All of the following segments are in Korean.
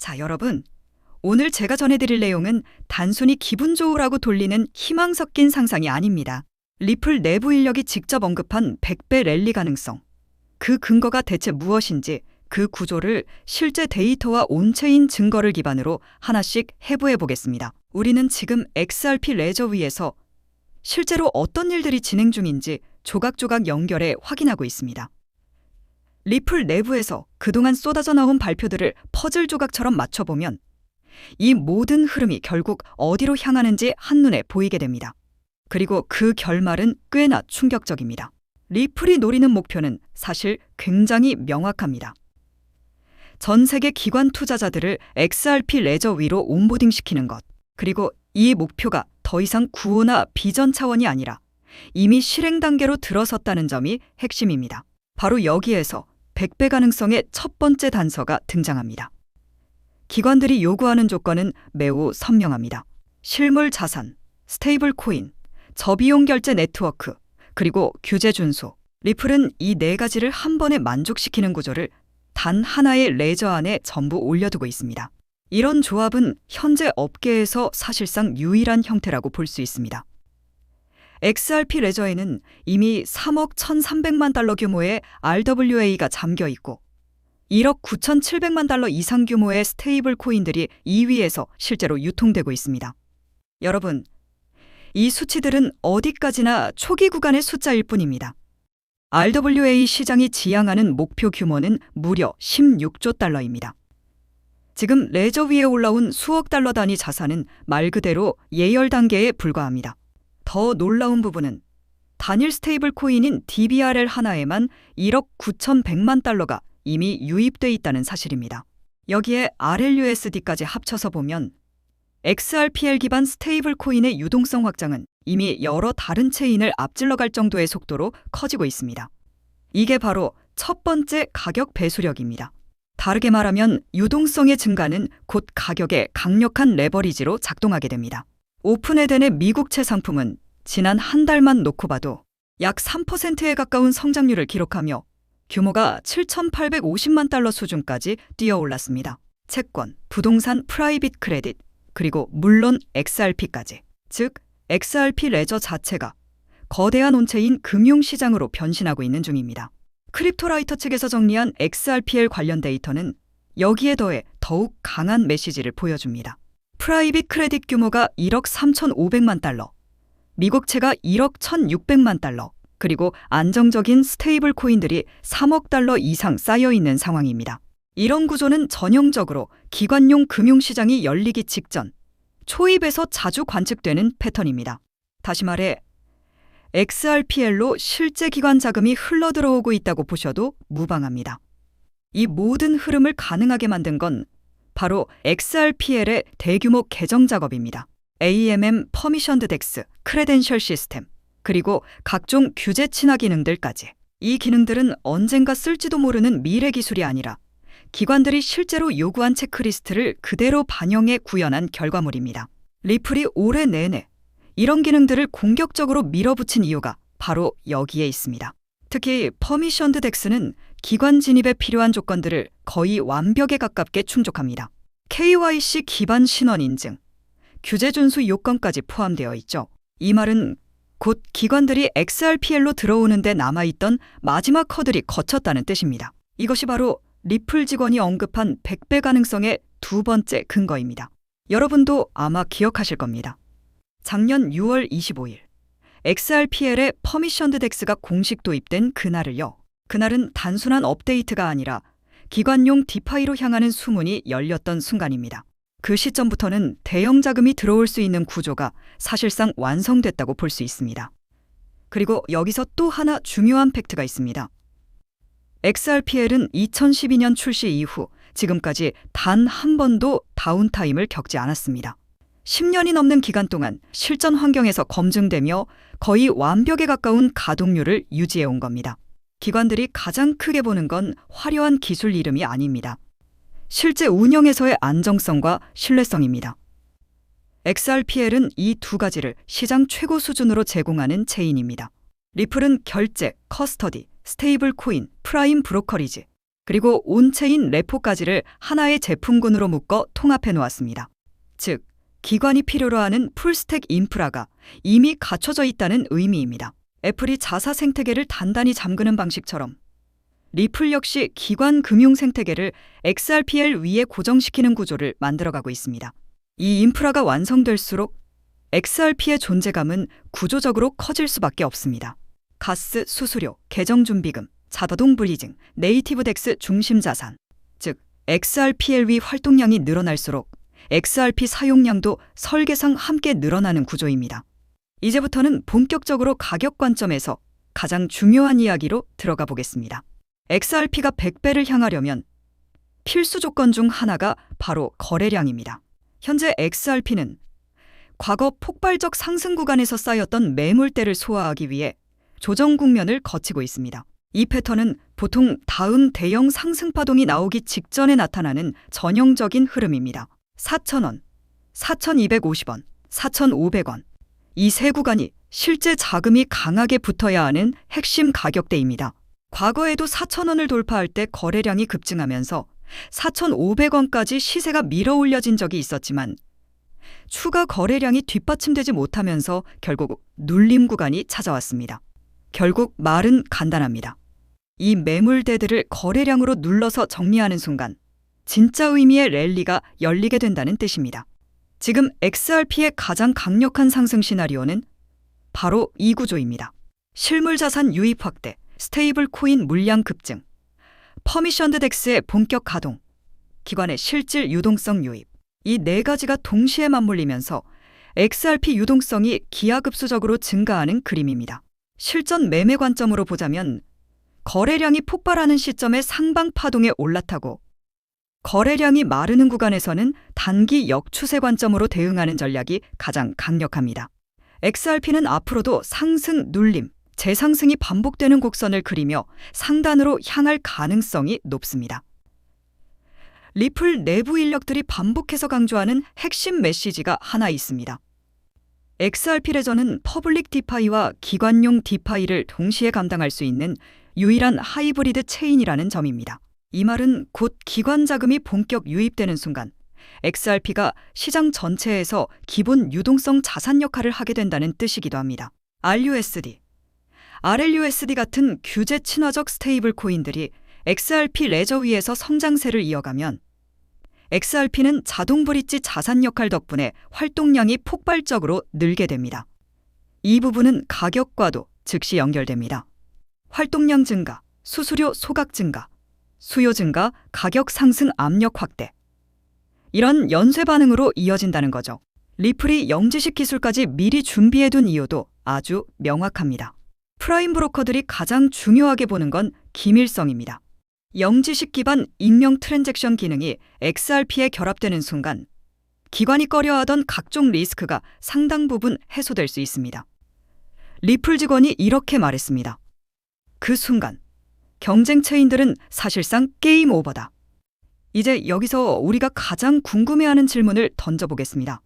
자, 여러분. 오늘 제가 전해드릴 내용은 단순히 기분 좋으라고 돌리는 희망 섞인 상상이 아닙니다. 리플 내부 인력이 직접 언급한 100배 랠리 가능성. 그 근거가 대체 무엇인지 그 구조를 실제 데이터와 온체인 증거를 기반으로 하나씩 해부해 보겠습니다. 우리는 지금 XRP 레저 위에서 실제로 어떤 일들이 진행 중인지 조각조각 연결해 확인하고 있습니다. 리플 내부에서 그동안 쏟아져 나온 발표들을 퍼즐 조각처럼 맞춰보면 이 모든 흐름이 결국 어디로 향하는지 한눈에 보이게 됩니다. 그리고 그 결말은 꽤나 충격적입니다. 리플이 노리는 목표는 사실 굉장히 명확합니다. 전 세계 기관 투자자들을 XRP 레저 위로 온보딩시키는 것. 그리고 이 목표가 더 이상 구호나 비전 차원이 아니라 이미 실행 단계로 들어섰다는 점이 핵심입니다. 바로 여기에서 100배 가능성의 첫 번째 단서가 등장합니다. 기관들이 요구하는 조건은 매우 선명합니다. 실물 자산, 스테이블 코인, 저비용 결제 네트워크, 그리고 규제 준수. 리플은 이 네 가지를 한 번에 만족시키는 구조를 단 하나의 레저 안에 전부 올려두고 있습니다. 이런 조합은 현재 업계에서 사실상 유일한 형태라고 볼 수 있습니다. XRP 레저에는 이미 3억 1,300만 달러 규모의 RWA가 잠겨 있고 1억 9,700만 달러 이상 규모의 스테이블 코인들이 2위에서 실제로 유통되고 있습니다. 여러분, 이 수치들은 어디까지나 초기 구간의 숫자일 뿐입니다. RWA 시장이 지향하는 목표 규모는 무려 16조 달러입니다. 지금 레저 위에 올라온 수억 달러 단위 자산은 말 그대로 예열 단계에 불과합니다. 더 놀라운 부분은 단일 스테이블 코인인 DBRL 하나에만 1억 9,100만 달러가 이미 유입돼 있다는 사실입니다. 여기에 RLUSD까지 합쳐서 보면 XRPL 기반 스테이블 코인의 유동성 확장은 이미 여러 다른 체인을 앞질러 갈 정도의 속도로 커지고 있습니다. 이게 바로 첫 번째 가격 배수력입니다. 다르게 말하면 유동성의 증가는 곧 가격의 강력한 레버리지로 작동하게 됩니다. 오픈에덴의 미국채 상품은 지난 한 달만 놓고 봐도 약 3%에 가까운 성장률을 기록하며 규모가 7,850만 달러 수준까지 뛰어올랐습니다. 채권, 부동산, 프라이빗 크레딧, 그리고 물론 XRP까지. 즉, XRP 레저 자체가 거대한 온체인 금융시장으로 변신하고 있는 중입니다. 크립토라이터 측에서 정리한 XRPL 관련 데이터는 여기에 더해 더욱 강한 메시지를 보여줍니다. 프라이빗 크레딧 규모가 1억 3,500만 달러, 미국채가 1억 1,600만 달러, 그리고 안정적인 스테이블 코인들이 3억 달러 이상 쌓여있는 상황입니다. 이런 구조는 전형적으로 기관용 금융시장이 열리기 직전, 초입에서 자주 관측되는 패턴입니다. 다시 말해 XRPL로 실제 기관 자금이 흘러들어오고 있다고 보셔도 무방합니다. 이 모든 흐름을 가능하게 만든 건 바로 XRPL의 대규모 개정 작업입니다. AMM 퍼미션드 덱스, 크레덴셜 시스템, 그리고 각종 규제 친화 기능들까지. 이 기능들은 언젠가 쓸지도 모르는 미래 기술이 아니라 기관들이 실제로 요구한 체크리스트를 그대로 반영해 구현한 결과물입니다. 리플이 올해 내내 이런 기능들을 공격적으로 밀어붙인 이유가 바로 여기에 있습니다. 특히 퍼미션드 덱스는 기관 진입에 필요한 조건들을 거의 완벽에 가깝게 충족합니다. KYC 기반 신원 인증, 규제 준수 요건까지 포함되어 있죠. 이 말은 곧 기관들이 XRPL로 들어오는데 남아있던 마지막 허들이 거쳤다는 뜻입니다. 이것이 바로 리플 직원이 언급한 100배 가능성의 두 번째 근거입니다. 여러분도 아마 기억하실 겁니다. 작년 6월 25일 XRPL의 퍼미션드 덱스가 공식 도입된 그날을요. 그날은 단순한 업데이트가 아니라 기관용 디파이로 향하는 수문이 열렸던 순간입니다. 그 시점부터는 대형 자금이 들어올 수 있는 구조가 사실상 완성됐다고 볼 수 있습니다. 그리고 여기서 또 하나 중요한 팩트가 있습니다. XRPL은 2012년 출시 이후 지금까지 단 한 번도 다운타임을 겪지 않았습니다. 10년이 넘는 기간 동안 실전 환경에서 검증되며 거의 완벽에 가까운 가동률을 유지해온 겁니다. 기관들이 가장 크게 보는 건 화려한 기술 이름이 아닙니다. 실제 운영에서의 안정성과 신뢰성입니다. XRPL은 이 두 가지를 시장 최고 수준으로 제공하는 체인입니다. 리플은 결제, 커스터디, 스테이블 코인, 프라임 브로커리지, 그리고 온체인 레포까지를 하나의 제품군으로 묶어 통합해 놓았습니다. 즉, 기관이 필요로 하는 풀스택 인프라가 이미 갖춰져 있다는 의미입니다. 애플이 자사 생태계를 단단히 잠그는 방식처럼 리플 역시 기관 금융 생태계를 XRPL 위에 고정시키는 구조를 만들어가고 있습니다. 이 인프라가 완성될수록 XRP의 존재감은 구조적으로 커질 수밖에 없습니다. 가스, 수수료, 계정준비금, 자동 브리징, 네이티브 덱스 중심 자산, 즉 XRPL 위 활동량이 늘어날수록 XRP 사용량도 설계상 함께 늘어나는 구조입니다. 이제부터는 본격적으로 가격 관점에서 가장 중요한 이야기로 들어가 보겠습니다. XRP가 100배를 향하려면 필수 조건 중 하나가 바로 거래량입니다. 현재 XRP는 과거 폭발적 상승 구간에서 쌓였던 매물대를 소화하기 위해 조정 국면을 거치고 있습니다. 이 패턴은 보통 다음 대형 상승 파동이 나오기 직전에 나타나는 전형적인 흐름입니다. 4,000원, 4,250원, 4,500원. 이 세 구간이 실제 자금이 강하게 붙어야 하는 핵심 가격대입니다. 과거에도 4,000원을 돌파할 때 거래량이 급증하면서 4,500원까지 시세가 밀어올려진 적이 있었지만 추가 거래량이 뒷받침되지 못하면서 결국 눌림 구간이 찾아왔습니다. 결국 말은 간단합니다. 이 매물대들을 거래량으로 눌러서 정리하는 순간 진짜 의미의 랠리가 열리게 된다는 뜻입니다. 지금 XRP의 가장 강력한 상승 시나리오는 바로 이 구조입니다. 실물 자산 유입 확대, 스테이블 코인 물량 급증, 퍼미션드 덱스의 본격 가동, 기관의 실질 유동성 유입. 이 네 가지가 동시에 맞물리면서 XRP 유동성이 기하급수적으로 증가하는 그림입니다. 실전 매매 관점으로 보자면 거래량이 폭발하는 시점에 상방 파동에 올라타고 거래량이 마르는 구간에서는 단기 역추세 관점으로 대응하는 전략이 가장 강력합니다. XRP는 앞으로도 상승, 눌림, 재상승이 반복되는 곡선을 그리며 상단으로 향할 가능성이 높습니다. 리플 내부 인력들이 반복해서 강조하는 핵심 메시지가 하나 있습니다. XRP 레저는 퍼블릭 디파이와 기관용 디파이를 동시에 감당할 수 있는 유일한 하이브리드 체인이라는 점입니다. 이 말은 곧 기관 자금이 본격 유입되는 순간 XRP가 시장 전체에서 기본 유동성 자산 역할을 하게 된다는 뜻이기도 합니다. RUSD, RLUSD 같은 규제 친화적 스테이블 코인들이 XRP 레저 위에서 성장세를 이어가면 XRP는 자동 브릿지 자산 역할 덕분에 활동량이 폭발적으로 늘게 됩니다. 이 부분은 가격과도 즉시 연결됩니다. 활동량 증가, 수수료 소각 증가, 수요 증가, 가격 상승 압력 확대. 이런 연쇄 반응으로 이어진다는 거죠. 리플이 영지식 기술까지 미리 준비해둔 이유도 아주 명확합니다. 프라임 브로커들이 가장 중요하게 보는 건 기밀성입니다. 영지식 기반 익명 트랜잭션 기능이 XRP에 결합되는 순간 기관이 꺼려하던 각종 리스크가 상당 부분 해소될 수 있습니다. 리플 직원이 이렇게 말했습니다. 그 순간 경쟁 체인들은 사실상 게임 오버다. 이제 여기서 우리가 가장 궁금해하는 질문을 던져보겠습니다.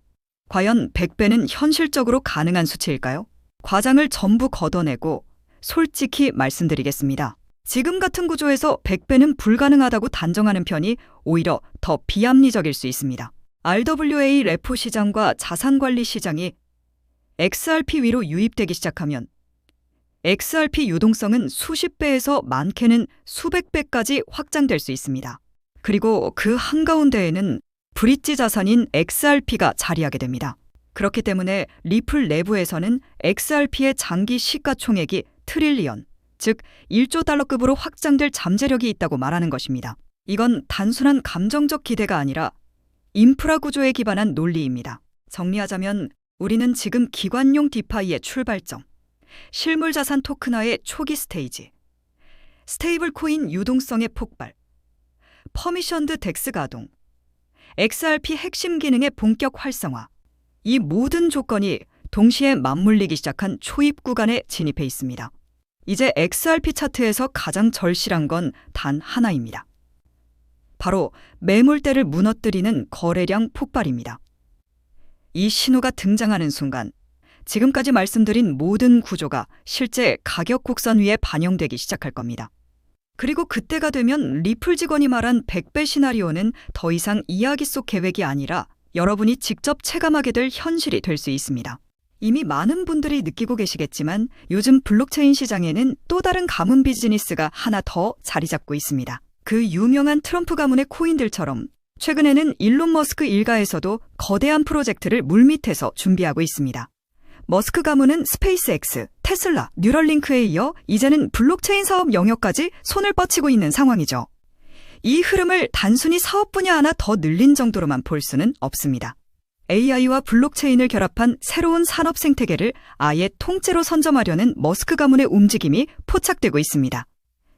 과연 100배는 현실적으로 가능한 수치일까요? 과장을 전부 걷어내고 솔직히 말씀드리겠습니다. 지금 같은 구조에서 100배는 불가능하다고 단정하는 편이 오히려 더 비합리적일 수 있습니다. RWA 레포 시장과 자산관리 시장이 XRP 위로 유입되기 시작하면 XRP 유동성은 수십 배에서 많게는 수백 배까지 확장될 수 있습니다. 그리고 그 한가운데에는 브릿지 자산인 XRP가 자리하게 됩니다. 그렇기 때문에 리플 내부에서는 XRP의 장기 시가총액이 트릴리언, 즉 1조 달러급으로 확장될 잠재력이 있다고 말하는 것입니다. 이건 단순한 감정적 기대가 아니라 인프라 구조에 기반한 논리입니다. 정리하자면 우리는 지금 기관용 디파이의 출발점, 실물 자산 토큰화의 초기 스테이지, 스테이블 코인 유동성의 폭발, 퍼미션드 덱스 가동, XRP 핵심 기능의 본격 활성화, 이 모든 조건이 동시에 맞물리기 시작한 초입 구간에 진입해 있습니다. 이제 XRP 차트에서 가장 절실한 건 단 하나입니다. 바로 매물대를 무너뜨리는 거래량 폭발입니다. 이 신호가 등장하는 순간 지금까지 말씀드린 모든 구조가 실제 가격 곡선 위에 반영되기 시작할 겁니다. 그리고 그때가 되면 리플 직원이 말한 100배 시나리오는 더 이상 이야기 속 계획이 아니라 여러분이 직접 체감하게 될 현실이 될 수 있습니다. 이미 많은 분들이 느끼고 계시겠지만 요즘 블록체인 시장에는 또 다른 가문 비즈니스가 하나 더 자리 잡고 있습니다. 그 유명한 트럼프 가문의 코인들처럼 최근에는 일론 머스크 일가에서도 거대한 프로젝트를 물밑에서 준비하고 있습니다. 머스크 가문은 스페이스X, 테슬라, 뉴럴링크에 이어 이제는 블록체인 사업 영역까지 손을 뻗치고 있는 상황이죠. 이 흐름을 단순히 사업 분야 하나 더 늘린 정도로만 볼 수는 없습니다. AI와 블록체인을 결합한 새로운 산업 생태계를 아예 통째로 선점하려는 머스크 가문의 움직임이 포착되고 있습니다.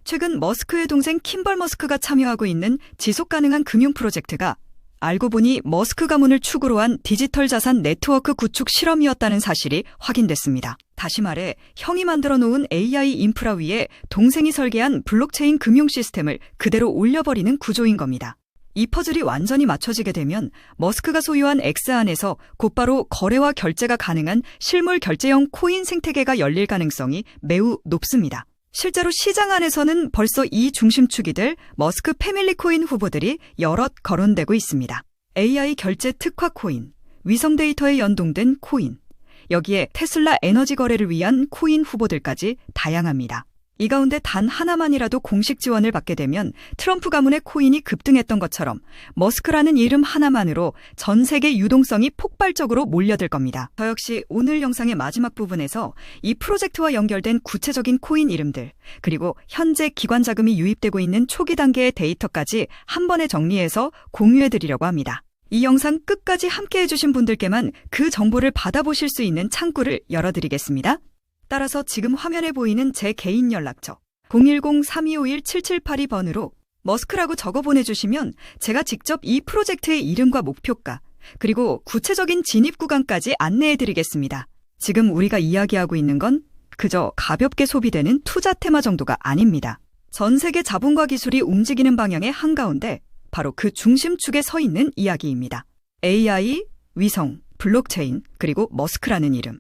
최근 머스크의 동생 킴벌 머스크가 참여하고 있는 지속가능한 금융 프로젝트가 알고 보니 머스크 가문을 축으로 한 디지털 자산 네트워크 구축 실험이었다는 사실이 확인됐습니다. 다시 말해 형이 만들어 놓은 AI 인프라 위에 동생이 설계한 블록체인 금융 시스템을 그대로 올려버리는 구조인 겁니다. 이 퍼즐이 완전히 맞춰지게 되면 머스크가 소유한 X 안에서 곧바로 거래와 결제가 가능한 실물 결제형 코인 생태계가 열릴 가능성이 매우 높습니다. 실제로 시장 안에서는 벌써 이 중심축이 될 머스크 패밀리 코인 후보들이 여럿 거론되고 있습니다. AI 결제 특화 코인, 위성 데이터에 연동된 코인, 여기에 테슬라 에너지 거래를 위한 코인 후보들까지 다양합니다. 이 가운데 단 하나만이라도 공식 지원을 받게 되면 트럼프 가문의 코인이 급등했던 것처럼 머스크라는 이름 하나만으로 전 세계 유동성이 폭발적으로 몰려들 겁니다. 저 역시 오늘 영상의 마지막 부분에서 이 프로젝트와 연결된 구체적인 코인 이름들, 그리고 현재 기관 자금이 유입되고 있는 초기 단계의 데이터까지 한 번에 정리해서 공유해드리려고 합니다. 이 영상 끝까지 함께 해주신 분들께만 그 정보를 받아보실 수 있는 창구를 열어드리겠습니다. 따라서 지금 화면에 보이는 제 개인 연락처 010-3251-7782번으로 머스크라고 적어 보내주시면 제가 직접 이 프로젝트의 이름과 목표가 그리고 구체적인 진입 구간까지 안내해드리겠습니다. 지금 우리가 이야기하고 있는 건 그저 가볍게 소비되는 투자 테마 정도가 아닙니다. 전 세계 자본과 기술이 움직이는 방향의 한가운데 바로 그 중심축에 서 있는 이야기입니다. AI, 위성, 블록체인, 그리고 머스크라는 이름.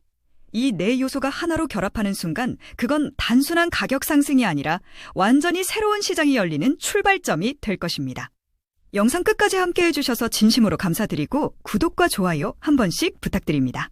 이 네 요소가 하나로 결합하는 순간 그건 단순한 가격 상승이 아니라 완전히 새로운 시장이 열리는 출발점이 될 것입니다. 영상 끝까지 함께 해주셔서 진심으로 감사드리고 구독과 좋아요 한 번씩 부탁드립니다.